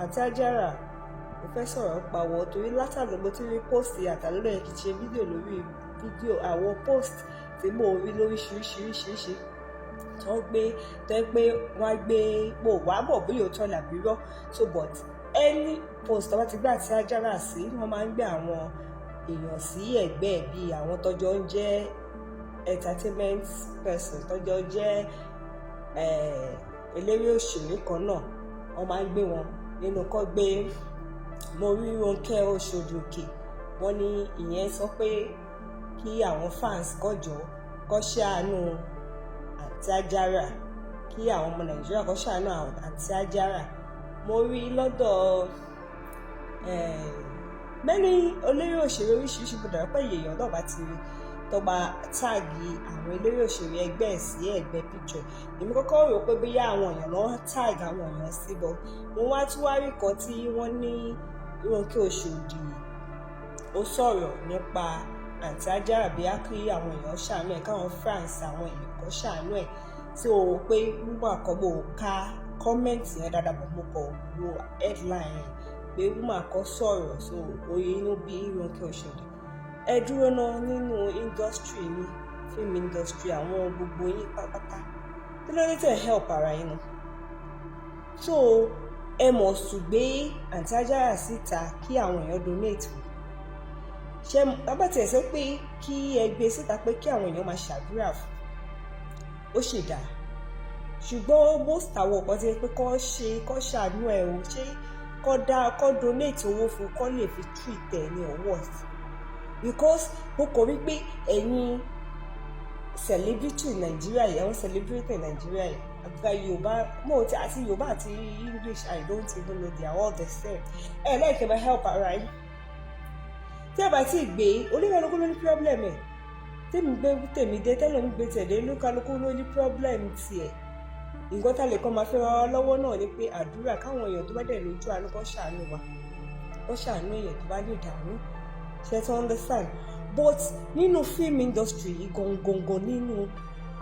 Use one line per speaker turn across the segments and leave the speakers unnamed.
Aunty Ajara mo fẹ́ sọ̀rọ̀ pa wọ́n torí látàgbà mo ti rí post àtàlódò yẹn kì í ṣe fídíò lórí fídíò àwọn post tí mo rí lóríṣiríṣi tó gbé wọ́n á gbé mo wá bọ̀ bóyá òótọ́ làbí rọ́ so but any post tó bá ti gbé Aunty Ajara sí wọ́n máa ń gbé àwọn èèyàn sí ẹ̀gbẹ́ bíi àwọn tọ́jọ́ ń jẹ́ entertainment person tọ́jọ́ jẹ́ eléré òṣèré kan náà wọ́n máa ń gbé wọn nínú kọ́ gbé mo rí Ronke Oṣòdì wọ́n ní ìyẹn sọ pé kí àwọn fans kọ́ ṣàánú Aunty Ajara kí àwọn ọmọ Nàìjíríà kọ́ ṣàánú Aunty Ajara mo rí lọ́dọ̀ mẹ́ni eléré òṣèré oríṣiríṣi gbọdọ̀ pé èèyàn náà bá ti rí tọba táàgì àwọn eléré òṣèré ẹgbẹ́ ẹ̀ sí ẹgbẹ́ picture èmi kọ́kọ́ rò pé bóyá àwọn èèyàn lọ́wọ́ táàgì àwọn èèyàn síbọ̀ mo wá tún wá rí kan tí wọ́n ní Ronke Oṣòdì ó sọ̀rọ̀ nípa Aunty Ajara bí kí àwọn èèyàn ṣàánú ẹ̀ káwọn France àwọn èèyàn kan ṣàánú ẹ̀ tí o pé wúmọ̀ àkọ́bọ̀ ká kọ́mẹ̀ntì yẹn dáadáa bọ̀ mo kọ̀ wo headline yẹn pé wúmọ̀ àkọ́ sọ̀rọ̀ so oye inú bí Ronke Oṣòdì ẹ dúró náà nínú industry ní film industry àwọn gbogbo yín pátápátá kí ló dé tẹ̀ help ara yín náà so ẹ mọ̀ ṣùgbé Aunty Ajara síta kí àwọn èèyàn donate fún ṣe bàbá tiẹ̀ sọ pé kí ẹ gbé síta pé kí àwọn èèyàn máa ṣàdúrà fún ó ṣe dáa ṣùgbọ́n most àwọn ọ̀pọ̀ ti pé kọ́ ṣàánú ẹ̀ o ṣé kọ́ donate owó fún kọ́ lè fi treat ẹ̀ ní ọwọ́ because mo kò rí pé ẹ̀yin celebrity Nàìjíríà yìí àwọn celebrity Nàìjíríà yìí àgbà Yorùbá mo ti àti Yorùbá àti English I don't even know they are all the same ẹ lẹ́ẹ̀kẹ́ bá help ara yín tí ẹ bá ti gbé oníkálukú ló ní problem ẹ̀ tèmi gbé tèmi dé tẹ́lẹ̀ mi gbé tẹ̀lé oníkálukú ló ní problem tiẹ̀ nǹkan tá lè kọ́ máa fẹ́ rárá lọ́wọ́ náà ni pé àdúrà káwọn èèyàn tó bá dẹ̀ lójú àánú kó ṣàánú wa kó ṣàánú èèyàn tó bá lè dàrú ṣe to understand but nínú film industry gangan nínú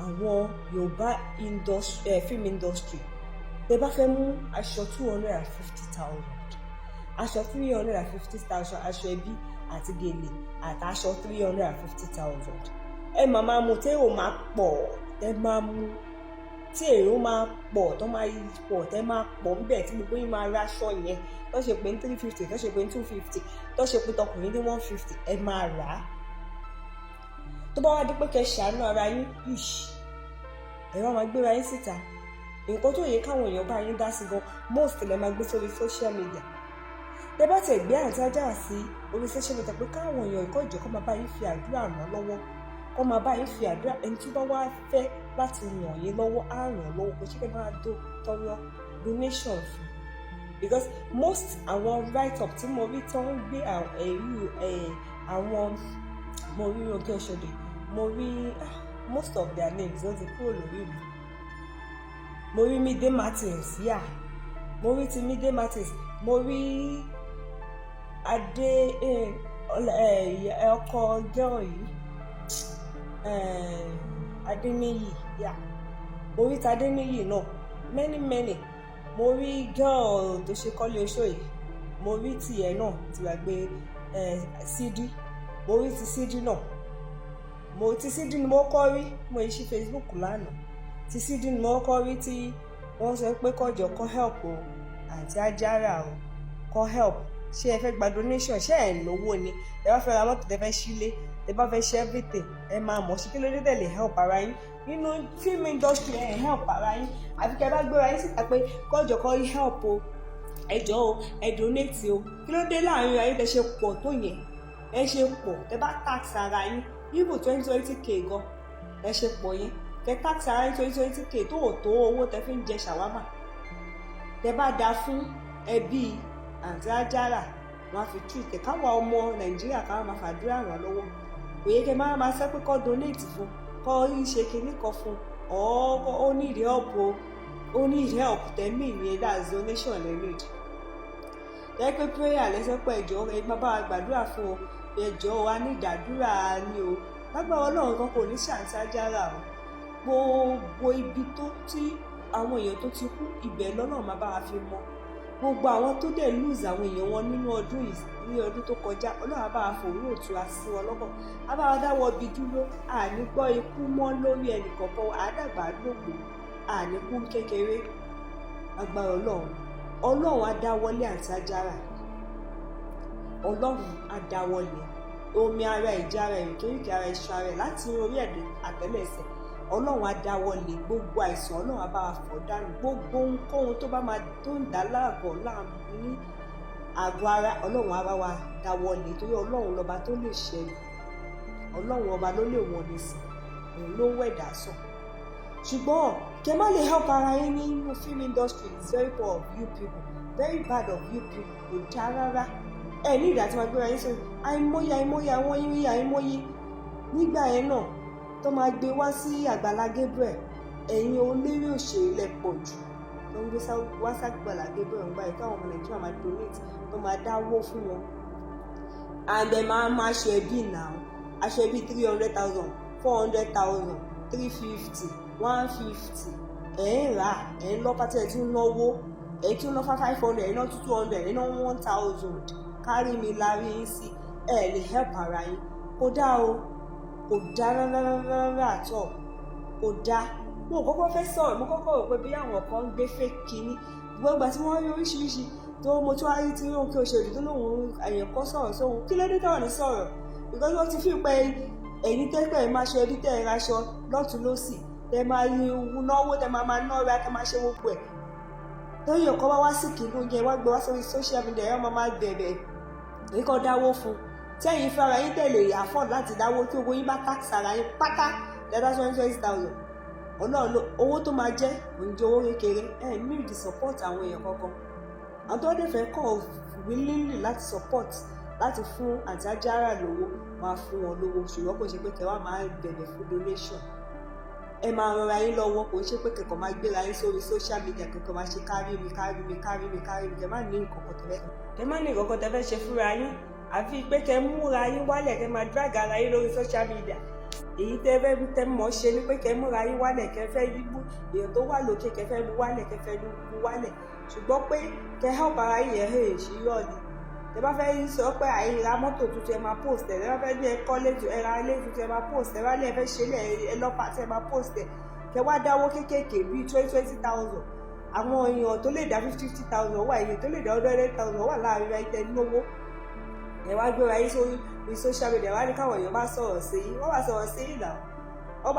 àwọn Yorùbá film industry tẹ́ bá fẹ́ mú aṣọ 250,000 aṣọ 350,000 aṣọ ẹbí àti gèlè àtàṣọ 350,000 ẹ máa mú tẹ́rò máa pọ̀ ẹ máa mú tí èrò máa pọ̀ tó máa pọ̀ tẹ́ máa pọ̀ níbẹ̀ tí gbogbo yín máa ráṣọ yẹn tó ṣe pé ní 350 tó ṣe pé ní 250 tó ṣe pé tọkùnrin ní 150 ẹ máa rà á tó bá wá dé pé kẹ́ ṣàánú ara yín ẹ wá máa gbéra yín síta nǹkan tó yẹ káwọn èèyàn bá yín dá sí gan most lè máa gbé sórí social media tẹ́ bá tẹ̀ gbé Aunty Ajara sí orí social media pé káwọn èèyàn ìkọ́ ìjọ kọ́ máa bá yín fi àdúrà ràn lọ́wọ́ kọ́ máa bá yín fi àdúrà ẹni tó bá wá fẹ́ láti ràn yín lọ́wọ́ á ràn lọ́wọ́ kò ṣe kẹ́ máa tọrọ donation fún because most àwọn write up tí mo rí tó ń gbé àwọn mo rí Ronke Oṣòdì mo rí most of their names ó ti kúrò lórí mi mo rí Mide Martins mo rí ti Mide Martins mo rí adé ọkọ girl yìí Adéníyì mo rí ti Adéníyì náà many mo rí girl tó ṣe kọ́lé oṣó yìí mo rí tiẹ̀ náà tí wàá gbé Sídí mo rí ti Sídí náà mo ti Sídí ni mo kọ́ rí mo yí sí Facebook lánàá ti Sídí ni mo kọ́ rí tí wọ́n sọ pé kọjọ kọ́ help o Aunty Ajara o kọ́ help ṣé ẹ fẹ́ gba donation ṣé ẹ lówó ni ẹ bá fẹ́ ra mọ́tò tẹ fẹ́ sílé ẹ bá fẹ́ ṣe everything ẹ máa mọ̀ sí kí ló dé tẹ̀lé help ara yín nínú film industry ẹ help ara yín àfi kẹ́ bá gbéra yín síta pé kọjọ kọ́ help o ẹ jọ̀ọ́ o ẹ donate o kí ló dé láàrin ayé tẹ ṣe pọ̀ tó yẹn ẹ ṣe pọ̀ tẹ bá tax ara yín ibo 20k gan ẹ ṣe pọ̀ yẹn tẹ tax ara yín 20k tó owó tẹ fi ń jẹ ṣàwámà tẹ bá da fún ẹbí Aunty Ajara wọn á fi treat ẹ káwọn ọmọ Nàìjíríà káwọn máa fàdúrà ràn lọ́wọ́ òye kẹ máa sọ pé kọ́ donate fún kọ́ ṣe kinní kan fún ó ní ìdí help o ó ní ìdí help tẹ̀mí ìyẹn that's donation lè need jẹ́ pé prayer lẹ́sẹ̀ pé ẹ̀jọ̀ ẹ máa bá wa gbàdúrà fún o ẹ̀jọ̀ wa ní ìdádúrà ni o lágbára Ọlọ́run kan kò ní ṣe Aunty Ajara o gbogbo ibi tó tí àwọn èèyàn tó ti kú ibẹ̀ lọ́nà máa bá wa fi mọ́ gbogbo àwọn tó dẹ̀ lose àwọn èèyàn wọn nínú ọdún yìí ní ọdún tó kọjá Ọlọ́run á bá wa fòrò òtura sí wọn lọ́kàn, á bá wa dáwọ́ ibi dúró, àní gbọ́ ikú mọ́ lórí ẹnì kọ̀ọ̀kan, àádàgbà lògbò, àní kú kékeré. Agbára Ọlọ́run á dáwọ́lé Aunty Ajara, Ọlọ́run á dáwọ́lé omi ara ìjà ara ìkéríkè ara iṣan ara ẹ̀ láti orí ẹ̀dẹ̀ àtẹ́lẹsẹ̀, Ọlọ́run á dáwọ́lé gbogbo àìsàn, Ọlọ́run á bá wa fọ̀ dànù gbogbo ohunkóhun tó ń dá láàgọ̀ láàmú ní àgọ́ ara, Ọlọ́run á bá wa dáwọ́lé torí Ọlọ́run lọ́ba tó lè ṣẹ́yìn, Ọlọ́run ọba ló lè wọ́n ní sìn, òun ló wẹ̀dá sàn. Ṣùgbọ́n kẹ má lè help ara yín nínú film industry is very poor of you people, very bad of you people, kò já rárá. Ẹ ní ìdá tí wọ́n gbéra yín sórí àìmọye àwọn yín àìmọye nígbà yẹn náà tó máa gbé wá sí Àgbàlá Gabriel, ẹ̀yin olórí òṣèré lẹ pọ̀ jù tó ń gbé wá sí Àgbàlá Gabriel ń gbà yìí káwọn ọmọ Nàìjíríà máa donate tó máa dáwó fún wọn. And ẹ máa ṣe ẹbí náà, aṣọ ẹbí 300,000 400,000 350 150 ẹ̀ ń rà ẹ̀ ń lọ pátá ẹ̀ tí ń náwó ẹ̀ tí ń ná 500 ẹ̀ ná 200 ẹ̀ ná 1000 kárí mi lárí yín sí ẹ̀ lè help ara yín. Kò dá o, kò dá rárá àtọ̀, kò dá. Mo kọ́kọ́ fẹ́ sọ̀rọ̀, mo kọ́kọ́ rò pé bí àwọn kan ń gbé fake kínní gbogbo ìgbà tí wọ́n rí oríṣiríṣi tó mo tún wá rí tí ó kí òṣèlú tó lóun èèyàn kan sọ̀rọ̀ sóhun kí ló dé táwọn ní sọ̀rọ̀ because wọ́n ti fi pé ẹ̀yin tẹ́gbẹ́ máa ṣe ẹbí tẹ́ ẹ raṣọ lọ́tún lọ́sì tẹ́ máa rí náwó tẹ́ máa nára tẹ́ máa ṣe gbogbo ẹ̀ lórí ọkọ̀ wá sí kìnnú yẹn wá gbé wá sórí social media ẹ̀ máa bẹ̀rẹ̀ èyí kan dáwó fún tẹ́yìn fẹ́ra yín tẹ̀lé afford láti dáwó tí owó yín bá tax ara yín pátá dẹ́dá 20,000 ọlọ́run owó tó máa jẹ́ òǹjẹ owó kékeré ẹ̀ need support àwọn èèyàn kankan. Àwọn tó dẹ̀ fẹ́ kọ́ willingly láti support láti fún Aunty Ajara lówó máa fún wọn lówó ṣùgbọ́n kò ṣe pé kẹwàá máa bẹ̀rẹ̀ fún donation. Ẹ máa rọra yín lọ́wọ́ kò ṣe pé kẹ̀kọ́ máa gbéra yín sórí social media kẹ̀kọ́ máa ṣe kárí mi kẹ má ní nǹkan tẹ́ fẹ́ ṣe fúnra yín àfi pé kẹ múra yín wálẹ̀ kẹ máa drag ara yín lórí social media. Èyí tẹ́ mọ̀ ṣe ni pé kẹ múra yín wálẹ̀ kẹ fẹ́ yíbú èèyàn tó wà lókè kẹ fẹ́ mú wálẹ̀ kẹ fẹ́ mú wálẹ̀ ṣùgbọ́n pé kẹ help ara yín yẹn hẹ̀ ṣí yọ̀ ni. Tẹ́ bá fẹ́ sọ pé àìra mọ́tò tuntun ẹ máa post ẹ̀, tẹ́ bá fẹ́ ní ẹ kọ́lé ẹ ra ilé tuntun ẹ máa post ẹ̀, wálé ẹ fẹ́ ṣe lẹ̀ ẹ lọ́pàá tí ẹ máa post ẹ̀, kẹ wá dáwó kéékèèké bíi 20,000 àwọn èèyàn tó lè dá 50,000 wà èèyàn tó lè dá 100,000 wà láàrin ẹ tẹ lówó ẹ wá gbéra yín sórí social media wá ní káwọn èèyàn bá sọ̀rọ̀ sí yín wọ́n bá sọ̀rọ̀ sí yín náà wọ́n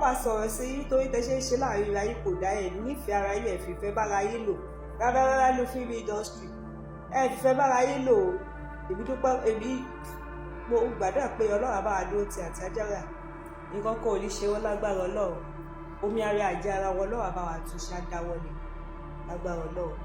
bá sọ̀rọ̀ sí yín torí tẹ́ ṣe láàrin ara yín kò dá ẹ̀ nífẹ̀ẹ́ ara yín ẹ̀ fìfẹ́ bára yín lò rárá ló film industry ẹ̀ fìfẹ́ bára yín lò èmi mo gbàdúrà pé Ọlọ́run bá wa dúró ti Aunty Ajara nǹkan kan ò ní ṣe wọ́n lágbára Ọlọ́run omi ara àjẹ ara wọn Ọlọ́run bá wa tún ṣe àdáwọlé lágbára Ọlọ́run.